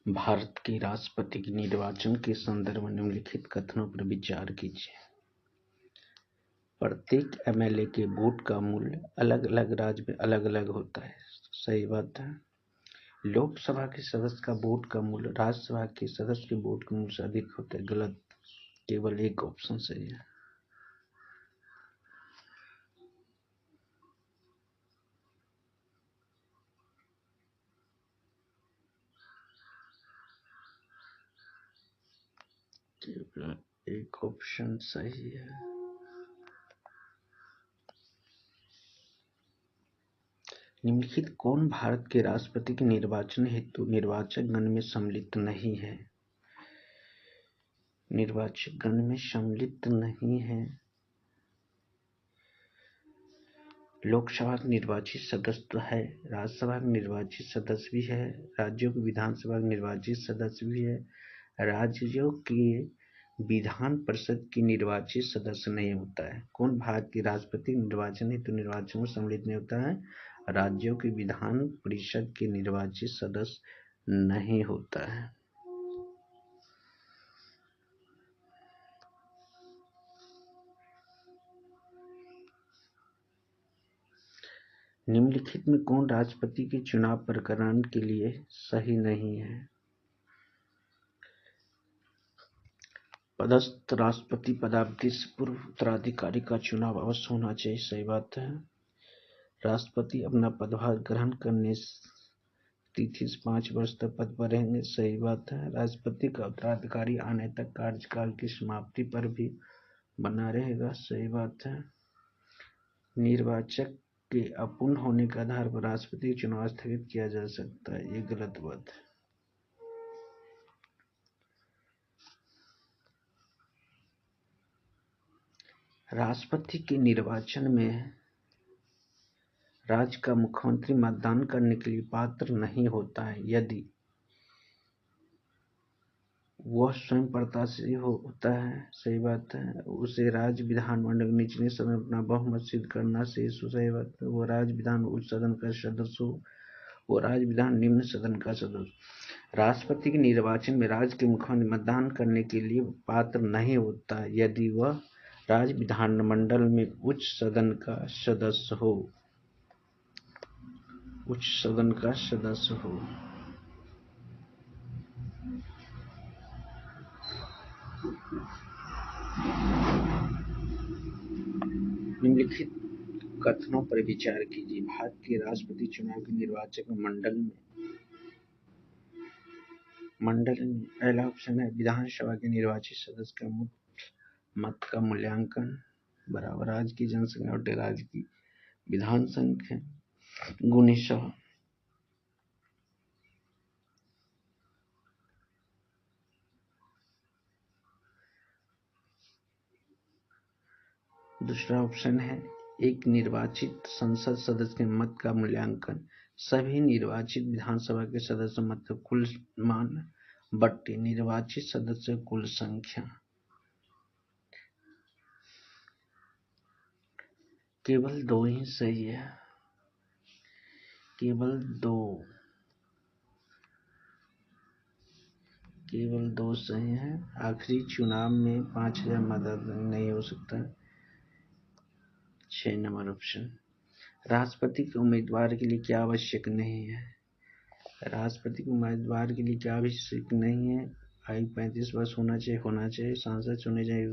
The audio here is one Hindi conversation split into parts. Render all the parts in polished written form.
भारत के राष्ट्रपति के निर्वाचन के संदर्भ में निम्नलिखित कथनों पर विचार कीजिए। प्रत्येक एमएलए के वोट का मूल्य अलग अलग राज्य में अलग अलग होता है। सही बात है। लोकसभा के सदस्य का वोट का मूल्य राज्यसभा के सदस्य के वोट के मूल्य से अधिक होता है। गलत, केवल एक ऑप्शन सही है। केवल एक ऑप्शन सही है। निम्नलिखित कौन भारत के राष्ट्रपति के निर्वाचन हेतु निर्वाचक गण में सम्मिलित नहीं है? निर्वाचक गण में सम्मिलित नहीं है। लोकसभा के निर्वाचित सदस्य तो है, राज्यसभा के निर्वाचित सदस्य भी है, राज्यों की विधानसभा के निर्वाचित सदस्य भी है, राज्यों के विधान परिषद की निर्वाचित सदस्य नहीं होता है। कौन भारत के राष्ट्रपति निर्वाचन हेतु निर्वाचन में सम्मिलित नहीं होता है? राज्यों के विधान परिषद के निर्वाचित सदस्य नहीं होता है। निम्नलिखित में कौन राष्ट्रपति के चुनाव प्रकरण के लिए सही नहीं है? पदस्थ राष्ट्रपति पदावधि से पूर्व उत्तराधिकारी का चुनाव अवश्य होना चाहिए। सही बात है। राष्ट्रपति अपना पदभार ग्रहण करने तिथि से 5 वर्ष तक पद पर रहेंगे। सही बात है। राष्ट्रपति का उत्तराधिकारी आने तक कार्यकाल की समाप्ति पर भी बना रहेगा। सही बात है। निर्वाचक के अपूर्ण होने के आधार पर राष्ट्रपति चुनाव स्थगित किया जा सकता है। ये गलत बात है। राष्ट्रपति के निर्वाचन में राज्य का मुख्यमंत्री मतदान करने के लिए पात्र नहीं होता है यदि वह स्वयं प्रत्याशी होता है। सही बात है। उसे राज्य विधानमंडल निचले सदन में अपना बहुमत सिद्ध करना से सही बात है। वो राज्य विधान उच्च सदन का सदस्य हो, वो राज्य विधान निम्न सदन का सदस्य। राष्ट्रपति के निर्वाचन में राज्य के मुख्यमंत्री मतदान करने के लिए पात्र नहीं होता यदि वह राज्य विधानमंडल में उच्च सदन का सदस्य हो। उच्च सदन का सदस्य हो। निम्नलिखित कथनों पर विचार कीजिए। भारत के राष्ट्रपति चुनाव के निर्वाचक मंडल में पहला ऑप्शन है विधानसभा के निर्वाचित सदस्य का मत का मूल्यांकन बराबर राज्य की जनसंख्या और राज्य की विधान संख्या गुणे 100। दूसरा ऑप्शन है एक निर्वाचित संसद सदस्य के मत का मूल्यांकन सभी निर्वाचित विधानसभा के सदस्य मत का कुल मान बट्टे निर्वाचित सदस्य कुल संख्या। केवल 2 ही सही है। केवल दो सही है। आखिरी चुनाव में 5000 मतदान नहीं हो सकता। 6 नंबर ऑप्शन। राष्ट्रपति के उम्मीदवार के लिए क्या आवश्यक नहीं है? राष्ट्रपति के उम्मीदवार के लिए क्या आवश्यक नहीं है? आयु 35 वर्ष होना चाहिए। सांसद चुने जाए,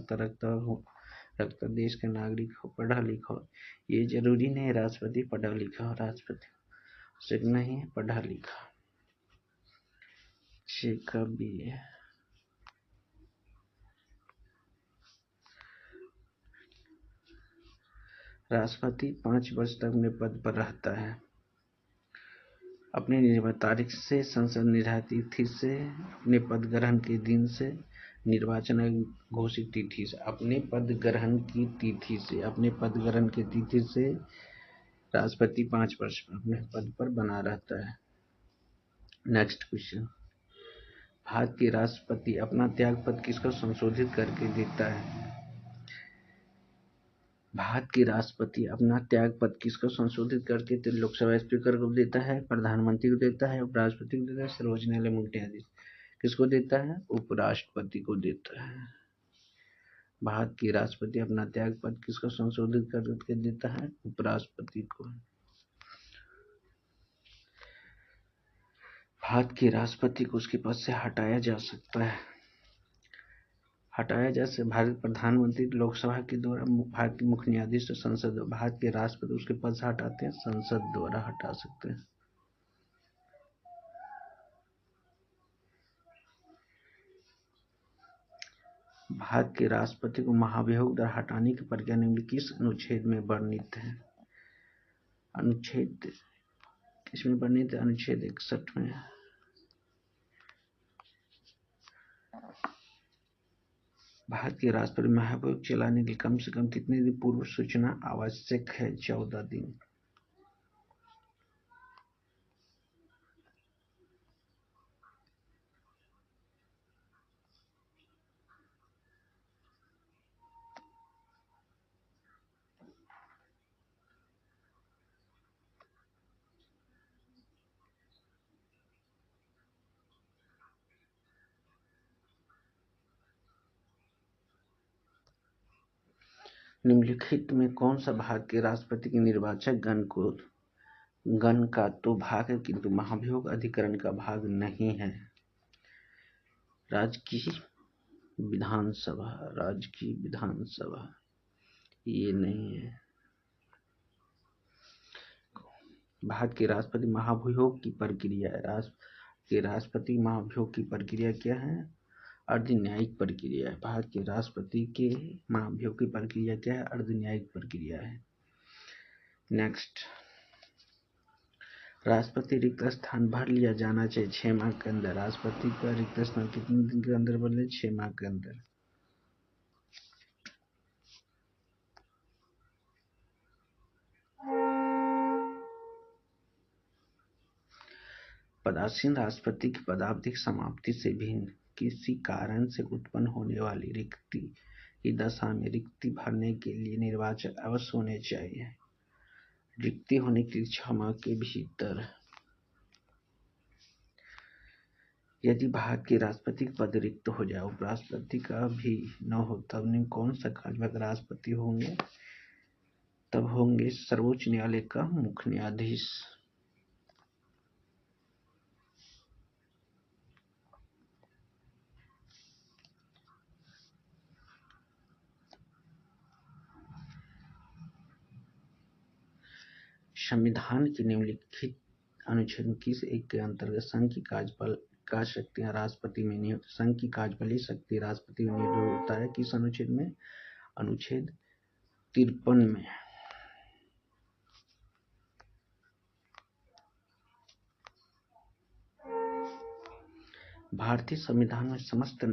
रखता देश का नागरिक हो, पढ़ा लिखा हो। ये जरूरी नहीं राष्ट्रपति पढ़ा लिखा हो। राष्ट्रपति आवश्यक नहीं है पढ़ा लिखा। 6 का भी है। राष्ट्रपति 5 वर्ष तक अपने पद पर रहता है। अपनी निर्धारित तारीख से, संसद निर्धारित तिथि से, अपने पद ग्रहण के दिन से, निर्वाचन आयोग घोषित तिथि से, अपने पद ग्रहण की तिथि से राष्ट्रपति 5 वर्ष अपने पद पर बना रहता है। Next question. भारत के राष्ट्रपति अपना त्यागपत्र किसको संशोधित करके देता है? भारत के राष्ट्रपति अपना त्याग पत्र किसको संशोधित करके तो लोकसभा स्पीकर को देता है, प्रधानमंत्री को देता है, उपराष्ट्रपति को देता है, सर्वोच्च न्यायालय में न्यायाधीश किसको देता है? उपराष्ट्रपति को देता है। भारत के राष्ट्रपति अपना त्याग पत्र किसको संशोधित करके देता है? उपराष्ट्रपति को। भारत के राष्ट्रपति को उसके पद से हटाया जा सकता है। भारत प्रधानमंत्री लोकसभा के द्वारा, भारत के मुख्य न्यायाधीश संसद, भारत के राष्ट्रपति उसके पद से हटाते हैं, संसद द्वारा हटा सकते हैं। भारत के राष्ट्रपति को महाभियोग द्वारा हटाने की प्रक्रिया निम्नलिखित किस अनुच्छेद में वर्णित है? अनुच्छेद किसमें वर्णित है? अनुच्छेद 61 में। भारत के राष्ट्रपति महाभियोग चलाने के कम से कम कितने दिन पूर्व सूचना आवश्यक है? 14 दिन। निम्नलिखित में कौन सा भारत के राष्ट्रपति के निर्वाचक गण का तो भाग है किंतु महाभियोग अधिकरण का भाग नहीं है? राज्य की विधानसभा ये नहीं है। भारत के राष्ट्रपति महाभियोग की प्रक्रिया महाभियोग की प्रक्रिया क्या है? अर्धन्यायिक प्रक्रिया है। भारत के राष्ट्रपति के महाभियोग की प्रक्रिया क्या है? अर्धन्यायिक प्रक्रिया है। नेक्स्ट, राष्ट्रपति रिक्त स्थान भर लिया जाना चाहिए 6 माह के अंदर। राष्ट्रपति का रिक्त स्थान कितने दिन के अंदर भर ले? 6 माह के अंदर। पदासीन राष्ट्रपति की पदावधि समाप्ति से भिन्न किसी कारण से उत्पन्न होने वाली रिक्ति की दशा में रिक्ति भरने के लिए निर्वाचक अवश्य होने चाहिए। रिक्ति होने के लिए 6 माह के भीतर। यदि भारत के राष्ट्रपति का पद रिक्त हो जाए, उपराष्ट्रपति का भी न हो, तब निम्न कौन सा कार्यवाहक राष्ट्रपति होंगे? तब होंगे सर्वोच्च न्यायालय का मुख्य न्यायाधीश। संविधान के निम्नलिखित अनुच्छेद किस एक के अंतर्गत संघ की कार्यपालिका शक्तियां राष्ट्रपति में नहीं होती? संघ की कार्यपालिका शक्ति राष्ट्रपति में नहीं होता है। किस अनुच्छेद में? अनुच्छेद 53 में। भारतीय संविधान में समस्त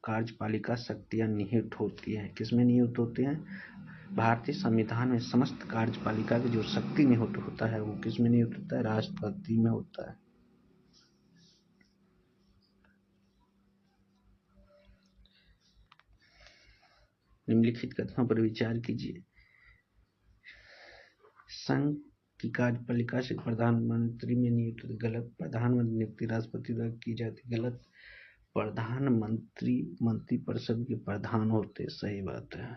कार्यपालिका शक्तियां निहित होती हैं। किसमें निहित होती हैं? भारतीय संविधान में समस्त कार्यपालिका की जो शक्ति निहित होता है वो किसमें निहित होता है? राष्ट्रपति में होता है। निम्नलिखित कथनों पर विचार कीजिए। संघ की कार्यपालिका से प्रधानमंत्री में नियुक्त होती। गलत। प्रधानमंत्री नियुक्ति राष्ट्रपति द्वारा की जाती। गलत। प्रधानमंत्री मंत्रिपरिषद के प्रधान होते। सही बात है।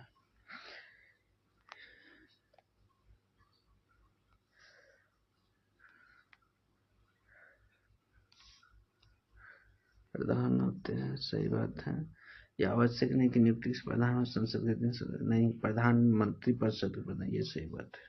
प्रधान होते हैं। सही बात है। यह आवश्यक नहीं कि नियुक्ति से प्रधान संसद के दिन नहीं, प्रधानमंत्री परिषद के प्रधान। ये सही बात है।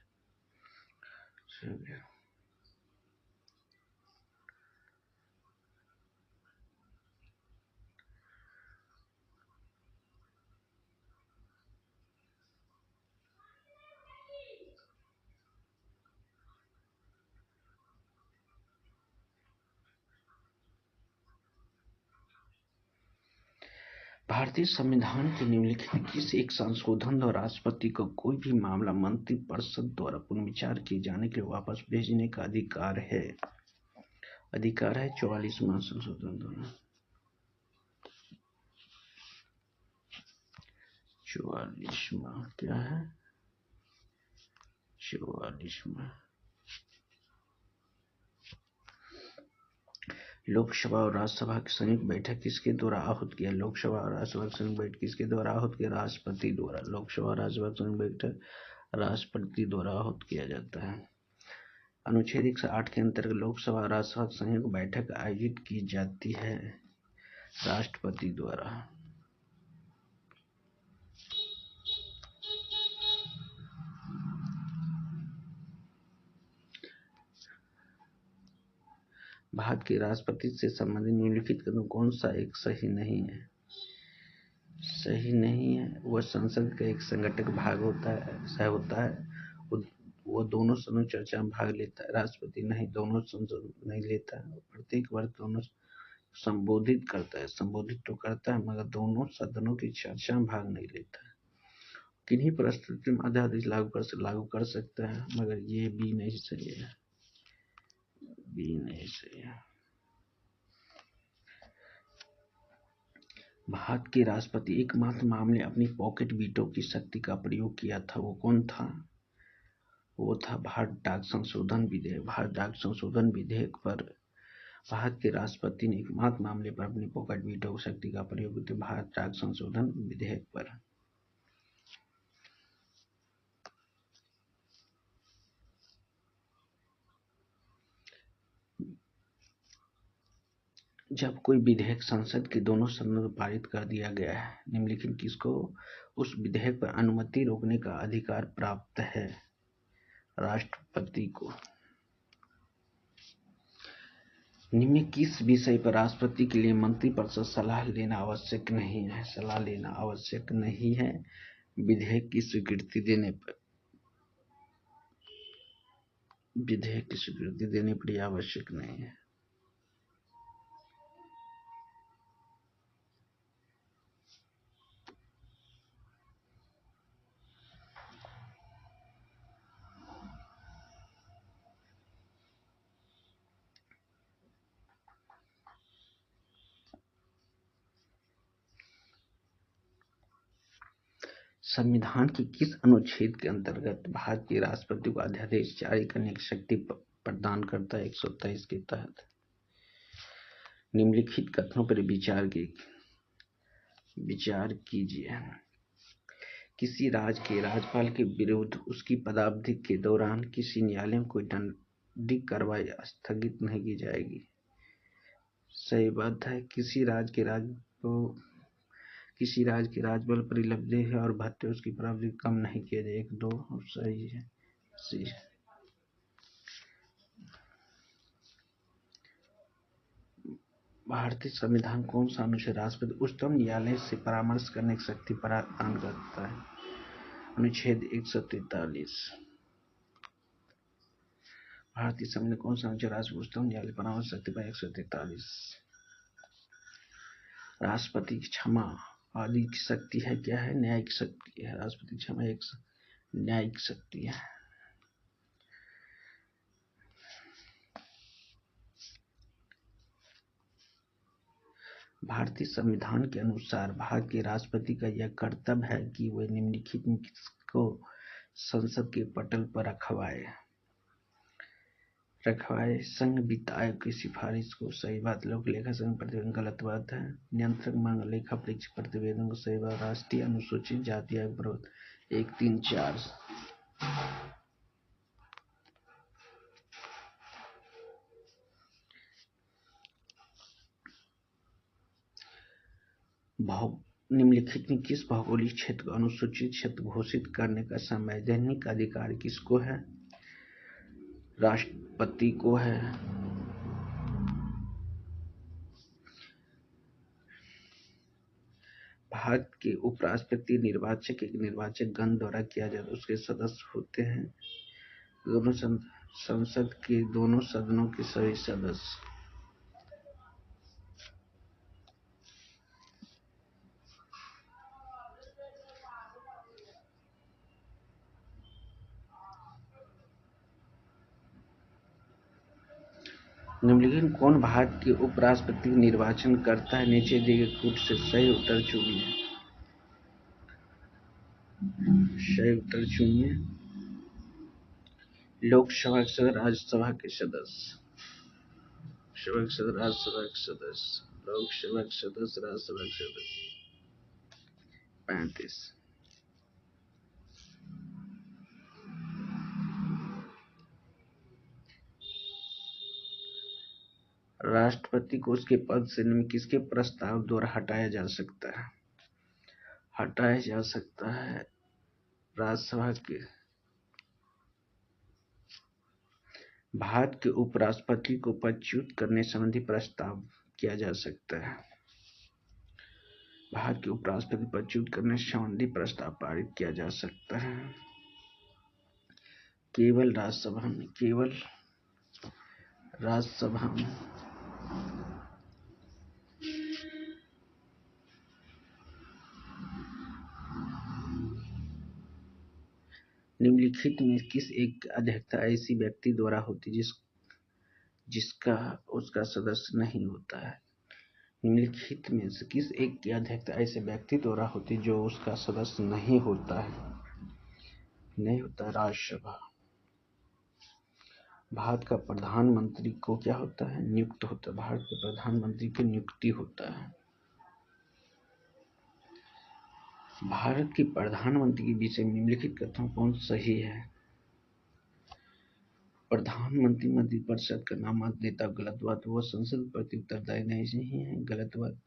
भारतीय संविधान के निम्नलिखित किस एक संशोधन द्वारा राष्ट्रपति को कोई भी मामला मंत्रिपरिषद द्वारा पुनर्विचार किए जाने के लिए वापस भेजने का अधिकार है? अधिकार है 44वां संशोधन द्वारा। 44वां क्या है? 44 में लोकसभा और राज्यसभा की संयुक्त बैठक किसके द्वारा आहूत किया? लोकसभा और राज्यसभा की संयुक्त बैठक किसके द्वारा आहूत किया? राष्ट्रपति द्वारा। लोकसभा और राज्यसभा की संयुक्त बैठक राष्ट्रपति द्वारा आहूत किया जाता है। अनुच्छेद 108 के अंतर्गत लोकसभा और राज्यसभा की संयुक्त बैठक आयोजित की जाती है राष्ट्रपति द्वारा। भारत के राष्ट्रपति से संबंधित निम्नलिखित कदम कौन सा एक सही नहीं है? सही नहीं है वह संसद का एक संगठक भाग होता है वो दोनों सदनों चर्चा में भाग लेता है। राष्ट्रपति नहीं, दोनों संसद नहीं लेता है। प्रत्येक वर्ष दोनों संबोधित करता है, संबोधित तो करता है मगर दोनों सदनों की चर्चा में भाग नहीं लेता है। किन्हीं परिस्थितियों में अध्यादेश लागू कर सकता है मगर ये भी नहीं सही है, भी नहीं सही है। भारत के राष्ट्रपति एकमात्र मामले अपनी पॉकेट वीटो की शक्ति का प्रयोग किया था, वो कौन था? वो था भारत डाक संशोधन विधेयक। भारत डाक संशोधन विधेयक पर भारत के राष्ट्रपति ने एकमात्र मामले पर अपनी पॉकेट वीटो शक्ति का प्रयोग किया, भारत डाक संशोधन विधेयक पर। जब कोई विधेयक संसद के दोनों सदनों में पारित कर दिया गया है, निम्नलिखित किसको उस विधेयक पर अनुमति रोकने का अधिकार प्राप्त है? राष्ट्रपति को। निम्न किस विषय पर राष्ट्रपति के लिए मंत्रिपरिषद सलाह लेना आवश्यक नहीं है? सलाह लेना आवश्यक नहीं है विधेयक की स्वीकृति देने पर। विधेयक की स्वीकृति देने पर यह आवश्यक नहीं है। संविधान के किस अनुच्छेद के अंतर्गत भारत के राष्ट्रपति को अध्यादेश जारी करने की शक्ति प्रदान करता है? 123 के तहत। निम्नलिखित कथनों पर विचार कीजिए। किसी राज्य के राज्यपाल के विरुद्ध उसकी पदावधि के दौरान किसी न्यायालय में कोई दंडिक कार्रवाई स्थगित नहीं की जाएगी। सही बात है। किसी राज्य के राज्यपाल पर उपलब्धि है और भत्ते उसकी पदावधि कम नहीं किया जाए। 1, 2 सही है। भारतीय संविधान कौन सा अनुच्छेद राष्ट्रपति उच्चतम न्यायालय से परामर्श करने की शक्ति प्रदान करता है? अनुच्छेद 143। भारतीय संविधान कौन सा अनुच्छेद राष्ट्रपति उच्चतम न्यायालय परामर्श शक्ति पर? 143। राष्ट्रपति की क्षमा आदि की शक्ति है, क्या है? न्यायिक शक्ति है। राष्ट्रपति की क्षमा एक न्यायिक शक्ति है। भारतीय संविधान के अनुसार भारत के राष्ट्रपति का यह कर्तव्य है कि वह निम्नलिखित में किसको संसद के पटल पर रखवाए? संघ वित्त आयोग की सिफारिश को। सही बात। लोक लेखा संघ प्रतिवेदन गलत बात है। नियंत्रक मांग लेखा परीक्षक प्रतिवेदन को। सही बात। राष्ट्रीय अनुसूचित जाति आयोग प्रवर्तन 1, 3, 4। निम्नलिखित में किस भौगोलिक क्षेत्र को अनुसूचित क्षेत्र घोषित करने का संवैधानिक अधिकार किसको है? राष्ट्रपति को है। भारत के उपराष्ट्रपति निर्वाचक एक निर्वाचक गण द्वारा किया जाता है। उसके सदस्य होते हैं दोनों संसद के दोनों सदनों के सभी सदस्य। निम्नलिखित कौन भारत के उपराष्ट्रपति निर्वाचन करता है? नीचे दिए गए कूट से सही उत्तर चुनिए। सही उत्तर चुनिए। लोकसभा के सदस्य, राज्यसभा के सदस्य। लोकसभा के सदस्य, राज्यसभा के सदस्य, लोकसभा के सदस्य, राज्यसभा के सदस्य। 35। राष्ट्रपति को उसके पद से निम्न किसके प्रस्ताव द्वारा हटाया जा सकता है? हटाया जा सकता है राज्यसभा के। भारत के उपराष्ट्रपति को पदच्युत करने संबंधी प्रस्ताव किया जा सकता है। भारत के उपराष्ट्रपति पदच्युत करने संबंधी प्रस्ताव पारित किया जा सकता है केवल राज्यसभा में, केवल राज्यसभा में। निम्नलिखित में किस एक अध्यक्षता ऐसी व्यक्ति द्वारा होती जिसका उसका सदस्य नहीं होता है? निम्नलिखित में से किस एक की अध्यक्षता ऐसे व्यक्ति द्वारा होती जो उसका सदस्य नहीं होता है? नहीं होता। राज्यसभा। भारत का प्रधानमंत्री को क्या होता है? नियुक्त होता है। भारत के प्रधानमंत्री की नियुक्ति होता है। भारत के प्रधानमंत्री के विषय में निम्नलिखित कथन कौन सही है? प्रधानमंत्री मंत्रिपरिषद का नामांकन देता गलत बात। वो संसद प्रति उत्तरदायी नहीं है, गलत बात।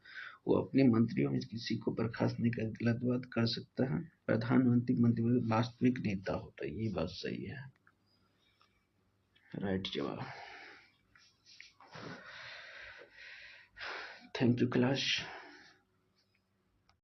वो अपने मंत्रियों में किसी को बर्खास्त नहीं कर, गलत बात। कर सकता है। प्रधानमंत्री मंत्रिपरिषद वास्तविक नेता होता है, ये बात सही है। राइट जवाब। Thank you class.